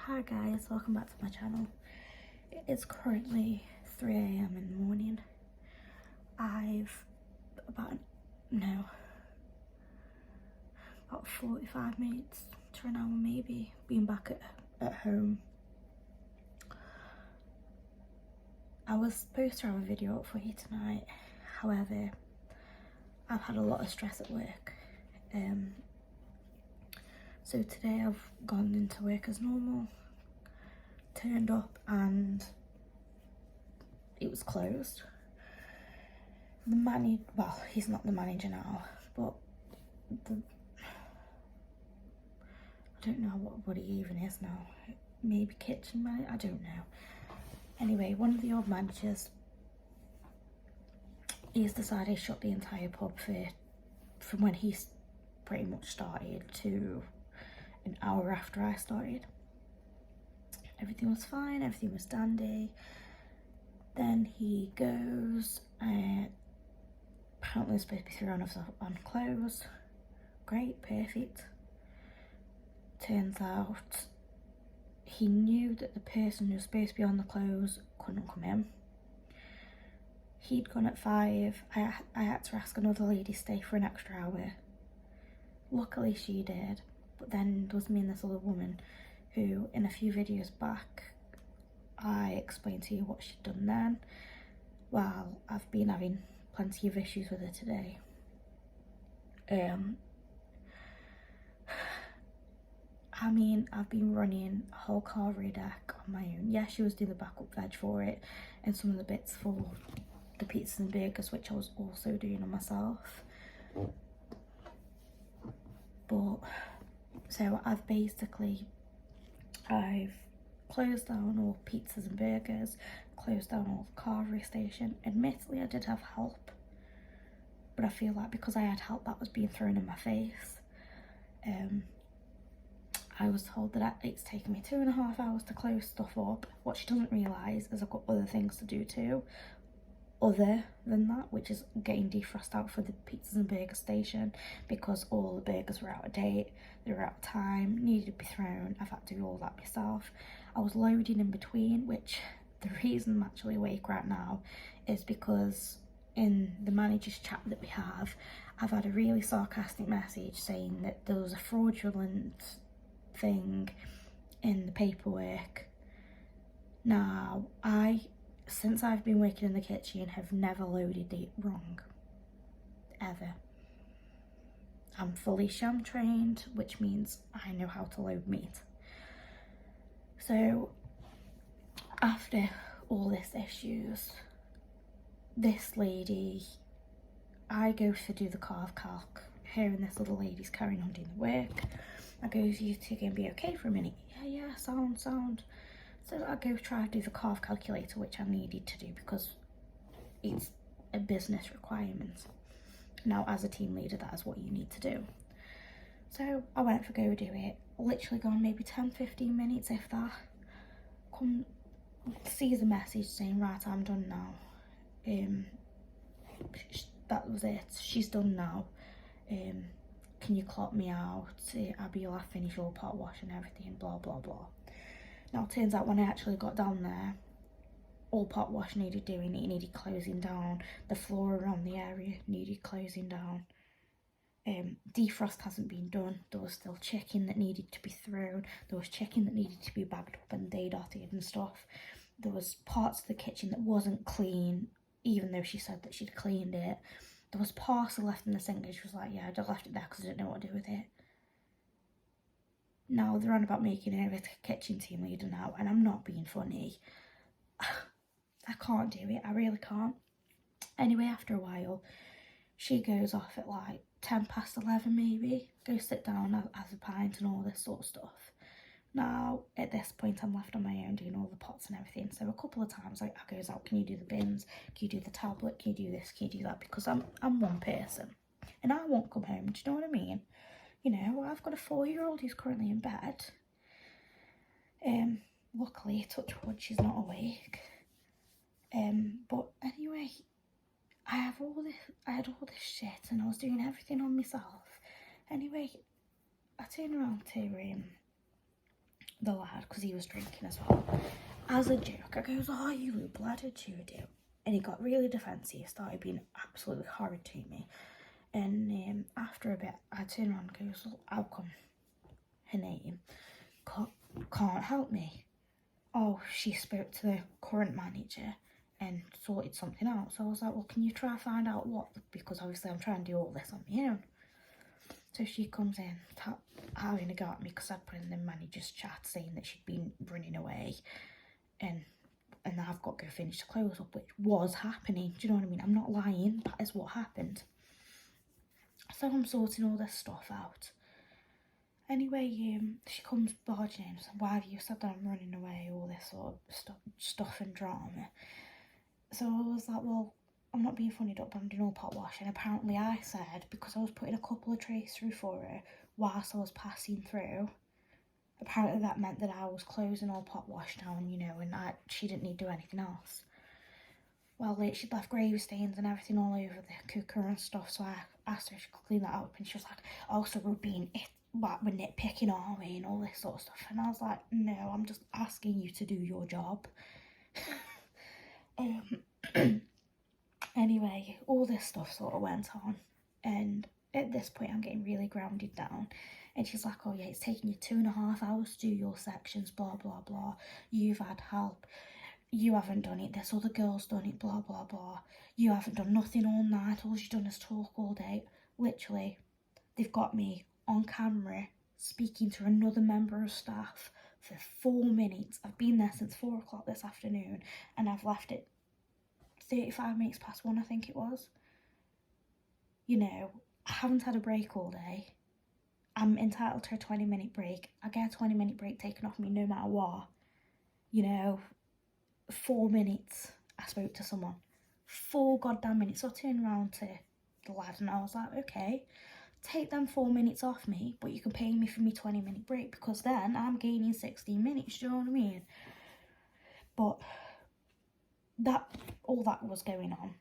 Hi guys, welcome back to my channel. It is currently 3 a.m. in the morning. I've about 45 minutes to an hour maybe been back at home. I was supposed to have a video up for you tonight, however I've had a lot of stress at work. So today I've gone into work as normal, turned up and it was closed. The manager, well, he's not the manager now, but I don't know what he even is now. Maybe kitchen manager, I don't know. Anyway, one of the old managers, he's decided to shut the entire pub from when he pretty much started to an hour after I started. Everything was fine, everything was dandy. Then he goes, apparently it's supposed to be thrown on clothes. Great, perfect. Turns out he knew that the person who was supposed to be on the clothes couldn't come in. He'd gone at 5. I had to ask another lady to stay for an extra hour. Luckily she did, but then there was me and this other woman who, in a few videos back, I explained to you what she'd done then. Well, I've been having plenty of issues with her today. I mean, I've been running a whole carvery deck on my own. Yeah, she was doing the backup veg for it and some of the bits for the pizzas and burgers, which I was also doing on myself. But, so I've closed down all pizzas and burgers, closed down all the carvery station. Admittedly, I did have help, but I feel like because I had help, that was being thrown in my face. I was told that it's taken me 2.5 hours to close stuff up. What she doesn't realise is I've got other things to do too, other than that, which is getting defrost out for the pizzas and burger station, because all the burgers were out of date, they were out of time, needed to be thrown. I've had to do all that myself. I was loading in between, which the reason I'm actually awake right now is because in the manager's chat that we have, I've had a really sarcastic message saying that there was a fraudulent thing in the paperwork. Now, since I've been working in the kitchen, have never loaded it wrong, ever. I'm fully sham trained, which means I know how to load meat. So after all this issues, this lady, I go to do the carve calc, her and this other lady's carrying on doing the work. I go, you two can be okay for a minute? Yeah, sound. So I go try to do the carve calculator, which I needed to do because it's a business requirement. Now, as a team leader, that is what you need to do. So I went for go do it, literally gone maybe 10-15 minutes, if that. Come, sees a message saying, right, I'm done now. That was it, she's done now. Can you clock me out? Abby, you'll have to finish your pot wash and everything, blah, blah, blah. Now, it turns out when I actually got down there, all pot wash needed doing, it needed closing down. The floor around the area needed closing down. Defrost hasn't been done. There was still chicken that needed to be thrown. There was chicken that needed to be bagged up and dotted and stuff. There was parts of the kitchen that wasn't clean, even though she said that she'd cleaned it. There was parcel left in the sink and she was like, yeah, I just left it there because I didn't know what to do with it. Now they're on about making her a kitchen team leader now, and I'm not being funny. I can't do it, I really can't. Anyway, after a while, she goes off at like 11 maybe, go sit down, have a pint and all this sort of stuff. Now, at this point, I'm left on my own doing all the pots and everything. So a couple of times I goes out, can you do the bins? Can you do the tablet? Can you do this? Can you do that? Because I'm one person and I won't come home, do you know what I mean? You know, I've got a 4-year-old who's currently in bed. Luckily, touch wood, she's not awake. But anyway, I had all this shit and I was doing everything on myself. Anyway, I turned around to the lad, because he was drinking as well. As a joke, I goes, "Oh, you little bladder Judy." And he got really defensive, started being absolutely horrid to me. And after a bit, I turn around and goes, "Well, how come her name can't help me?" "Oh, she spoke to the current manager and sorted something out." So I was like, "Well, can you try to find out what?" Because obviously I'm trying to do all this on my own. So she comes in, having a go at me because I'd put in the manager's chat saying that she'd been running away, and I've got to go finish the close up, which was happening. Do you know what I mean? I'm not lying. That is what happened. So I'm sorting all this stuff out. Anyway, she comes barging in and says, "Why have you said that I'm running away?" All this sort of stuff and drama. So I was like, "Well, I'm not being funny, but I'm doing all pot wash." And apparently I said, because I was putting a couple of trays through for her whilst I was passing through, apparently that meant that I was closing all pot wash down, you know, and she didn't need to do anything else. Well, she'd left grave stains and everything all over the cooker and stuff, so I asked her if she could clean that up, and she was like, "Oh, so we're nitpicking, are we?" and all this sort of stuff. And I was like, "No, I'm just asking you to do your job." Anyway, all this stuff sort of went on, and at this point I'm getting really grounded down, and she's like, "Oh yeah, it's taking you 2.5 hours to do your sections, blah blah blah, you've had help, you haven't done it, this other girl's done it, blah blah blah, you haven't done nothing all night, all you've done is talk all day." Literally, they've got me on camera speaking to another member of staff for 4 minutes. I've been there since 4 o'clock this afternoon, and I've left it 35 minutes past 1, I think it was. You know, I haven't had a break all day. I'm entitled to a 20-minute break. I get a 20-minute break taken off me no matter what. You know, 4 minutes I spoke to someone. 4 goddamn minutes. So I turned around to the lad and I was like, "Okay, take them 4 minutes off me, but you can pay me for me 20-minute break, because then I'm gaining 16 minutes, do you know what I mean?" But all that was going on.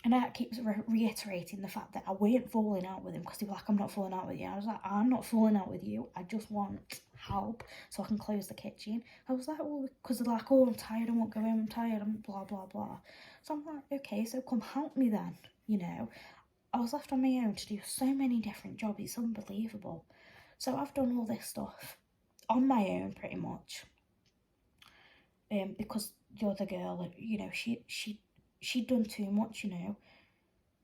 And I keep reiterating the fact that I weren't falling out with him, because they were like, "I'm not falling out with you." I was like, "I'm not falling out with you. I just want help so I can close the kitchen." I was like, "Well," because they're like, "Oh, I'm tired. I won't go home. I'm tired. I'm blah, blah, blah." So I'm like, "Okay, so come help me then." You know, I was left on my own to do so many different jobs. It's unbelievable. So I've done all this stuff on my own pretty much. Because the other girl, you know, she'd done too much, you know.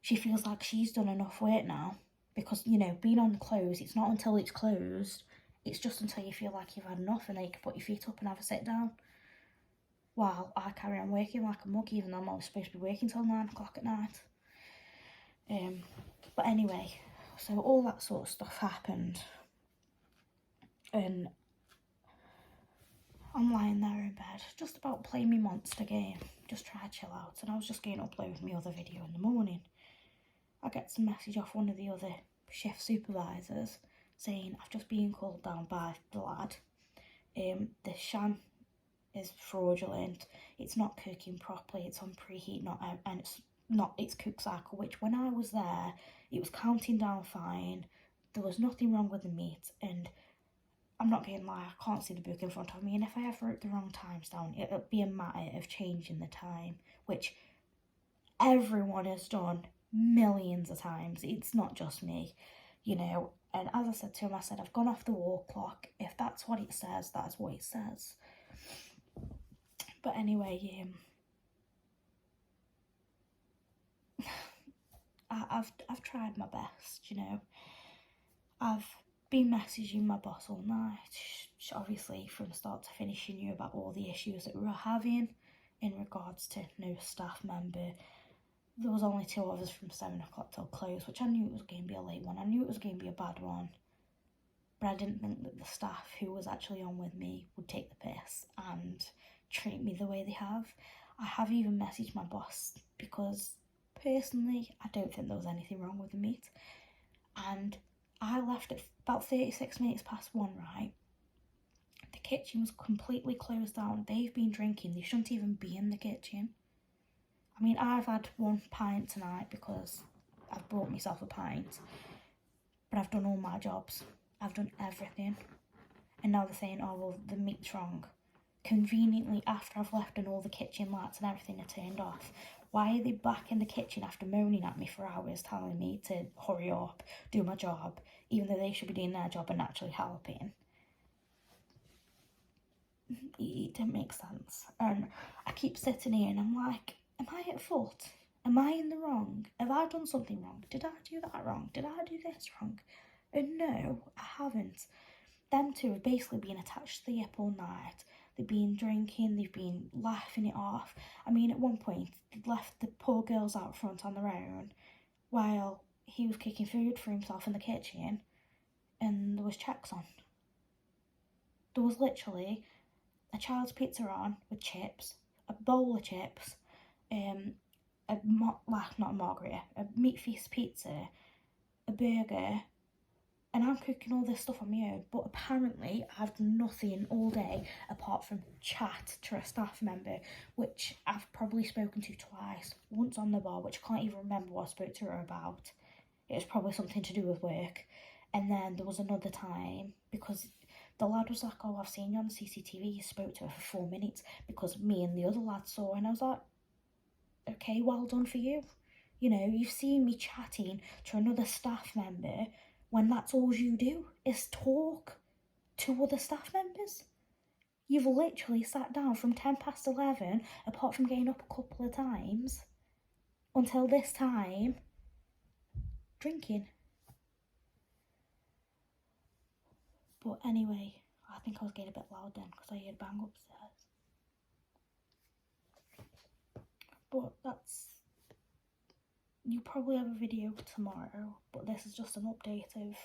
She feels like she's done enough work now, because, you know, being on the close, it's not until it's closed, it's just until you feel like you've had enough and then you can put your feet up and have a sit down. While I carry on working like a mug, even though I'm only supposed to be working till 9 o'clock at night. But anyway, so all that sort of stuff happened, and I'm lying there in bed, just about playing my monster game, just try to chill out, and I was just going to upload my other video in the morning. I get some message off one of the other shift supervisors saying, "I've just been called down by the lad. The sham is fraudulent. It's not cooking properly. It's on preheat, it's cook cycle." Which, when I was there, it was counting down fine. There was nothing wrong with the meat, and I'm not gonna lie, I can't see the book in front of me, and if I ever wrote the wrong times down, it'll be a matter of changing the time, which everyone has done millions of times. It's not just me, you know. And as I said to him, I said, "I've gone off the wall clock. If that's what it says, that's what it says." But anyway, I've tried my best, you know. I've been messaging my boss all night, obviously from start to finish. She knew about all the issues that we were having in regards to no staff member. There was only 2 of us from 7 o'clock till close, which I knew it was going to be a late one. I knew it was going to be a bad one. But I didn't think that the staff who was actually on with me would take the piss and treat me the way they have. I have even messaged my boss, because personally, I don't think there was anything wrong with the meat. And I left at about 36 minutes past 1, right? The kitchen was completely closed down. They've been drinking. They shouldn't even be in the kitchen. I mean, I've had 1 pint tonight because I've brought myself a pint. But I've done all my jobs. I've done everything. And now they're saying, oh, well, the meat's wrong. Conveniently, after I've left and all the kitchen lights and everything are turned off, why are they back in the kitchen after moaning at me for hours, telling me to hurry up, do my job, even though they should be doing their job and actually helping? It didn't make sense. And I keep sitting here and I'm like, am I at fault? Am I in the wrong? Have I done something wrong? Did I do that wrong? Did I do this wrong? And no, I haven't. Them two have basically been attached to the hip all night. They've been drinking, they've been laughing it off. I mean, at one point, they'd left the poor girls out front on their own while he was cooking food for himself in the kitchen, and there was checks on. There was literally a child's pizza on with chips, a bowl of chips, not a margarita, a meat feast pizza, a burger, and I'm cooking all this stuff on my own. But apparently I've done nothing all day apart from chat to a staff member, which I've probably spoken to twice. Once on the bar, which I can't even remember what I spoke to her about. It was probably something to do with work. And then there was another time, because the lad was like, oh, I've seen you on the CCTV. You spoke to her for 4 minutes because me and the other lad saw her. And I was like, okay, well done for you. You know, you've seen me chatting to another staff member when that's all you do is talk to other staff members. You've literally sat down from 11:10, apart from getting up a couple of times, until this time, drinking. But anyway, I think I was getting a bit loud then because I heard a bang upstairs. But that's... You probably have a video tomorrow, but this is just an update of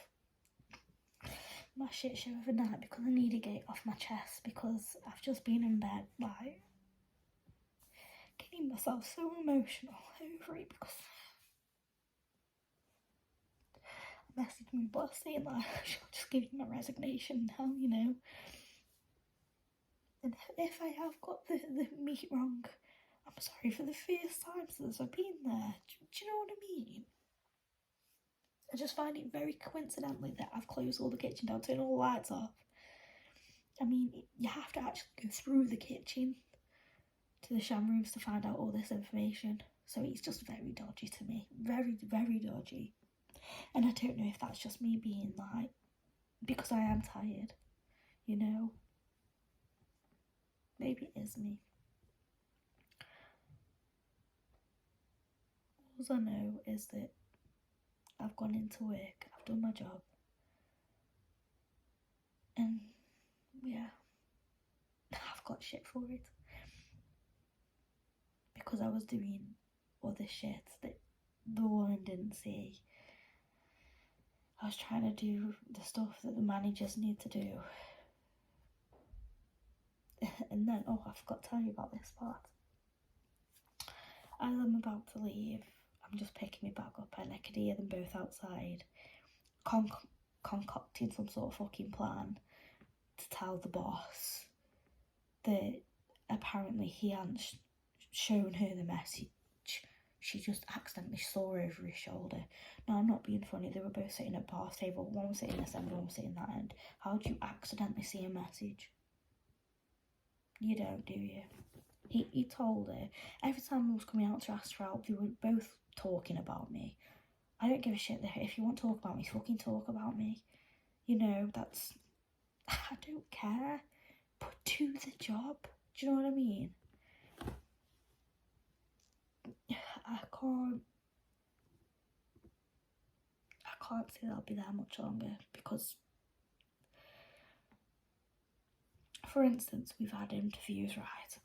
my shit show of a night because I need to get it off my chest because I've just been in bed, like, getting myself so emotional over it because I messaged my boss saying that she'll just give you my resignation now, you know. And if I have got the meat wrong, I'm sorry for the first time since I've been there. Do you know what I mean? I just find it very coincidentally that I've closed all the kitchen down, turned all the lights off. I mean, you have to actually go through the kitchen to the sham rooms to find out all this information. So it's just very dodgy to me. Very, very dodgy. And I don't know if that's just me being like, because I am tired, you know? Maybe it is me. All I know is that I've gone into work, I've done my job, and yeah, I've got shit for it. Because I was doing other shit that the woman didn't see. I was trying to do the stuff that the managers need to do. And then, oh, I forgot to tell you about this part. As I'm about to leave, I'm just picking me back up and I could hear them both outside concocting some sort of fucking plan to tell the boss that apparently he hadn't shown her the message. She just accidentally saw over his shoulder. No, I'm not being funny. They were both sitting at bar table. One was sitting this end, one was sitting that end. How do you accidentally see a message? You don't, do you? He told her. Every time I was coming out to ask for help, they were both talking about me. I don't give a shit. If you want to talk about me, fucking talk about me. You know, that's... I don't care. But do the job. Do you know what I mean? I can't say that I'll be there much longer because, for instance, we've had interviews, right?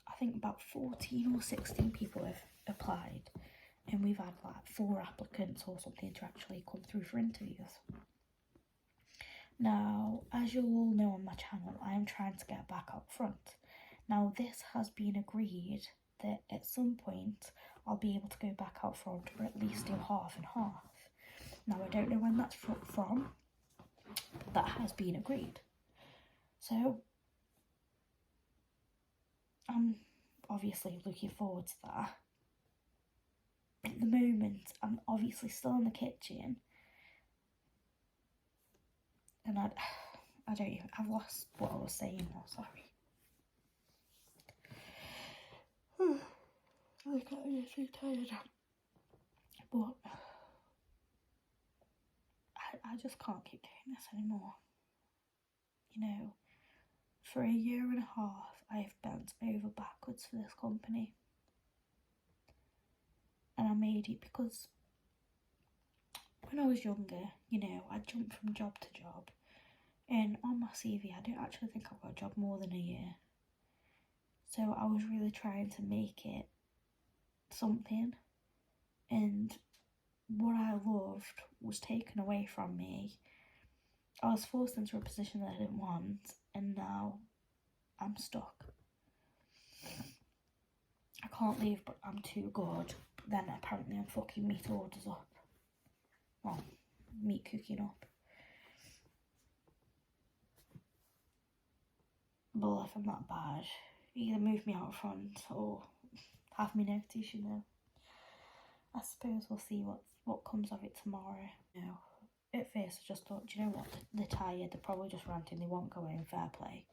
I think about 14 or 16 people have applied, and we've had like 4 applicants or something to actually come through for interviews. Now, as you all know on my channel, I am trying to get back up front. Now, this has been agreed that at some point I'll be able to go back out front, or at least do half and half. Now, I don't know when that's from, but that has been agreed. So, I'm obviously looking forward to that. But at the moment, I'm obviously still in the kitchen. And I've lost what I was saying now, sorry. I get so tired. But I just can't keep doing this anymore. You know, for a year and a half, I have bent over backwards for this company. And I made it because when I was younger, you know, I jumped from job to job. And on my CV, I don't actually think I've got a job more than a year. So I was really trying to make it something. And what I loved was taken away from me. I was forced into a position that I didn't want, and now I'm stuck. I can't leave, but I'm too good. Then apparently I'm fucking meat orders up. Well, meat cooking up. But if I'm that bad, either move me out front or have me notice, you know. I suppose we'll see what comes of it tomorrow. You know, at first I just thought, do you know what, they're tired, they're probably just ranting, they won't go home, fair play.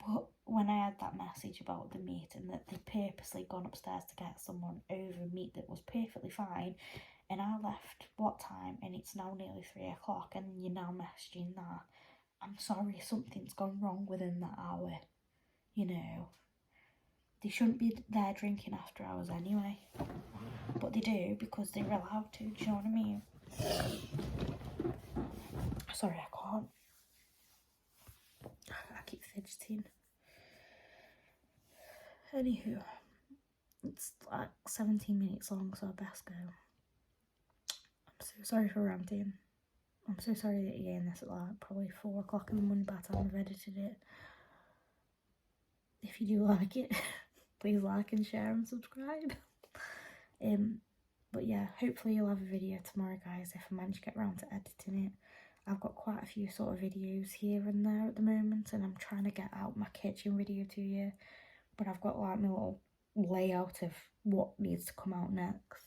But when I had that message about the meat and that they'd purposely gone upstairs to get someone over meat that was perfectly fine, and I left what time, and it's now nearly 3 o'clock, and you're now messaging that, I'm sorry, something's gone wrong within that hour. You know, they shouldn't be there drinking after hours anyway, but they do because they're allowed to, do you know what I mean? Sorry, I can't. I keep fidgeting. Anywho, it's like 17 minutes long, so I best go. I'm so sorry for ranting. I'm so sorry that you're getting this at like probably 4 o'clock in the morning by the time I've edited it. If you do like it, please like and share and subscribe. But yeah, hopefully you'll have a video tomorrow, guys, if I manage to get around to editing it. I've got quite a few sort of videos here and there at the moment, and I'm trying to get out my kitchen video to you, but I've got like my little layout of what needs to come out next.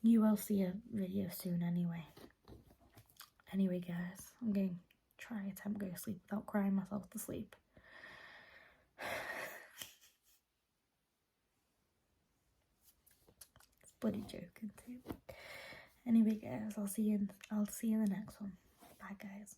You will see a video soon anyway. Anyway, guys, I'm going to try attempt go to sleep without crying myself to sleep. It's bloody joking too. Anyway, guys, I'll see you in the next one. Bye, guys.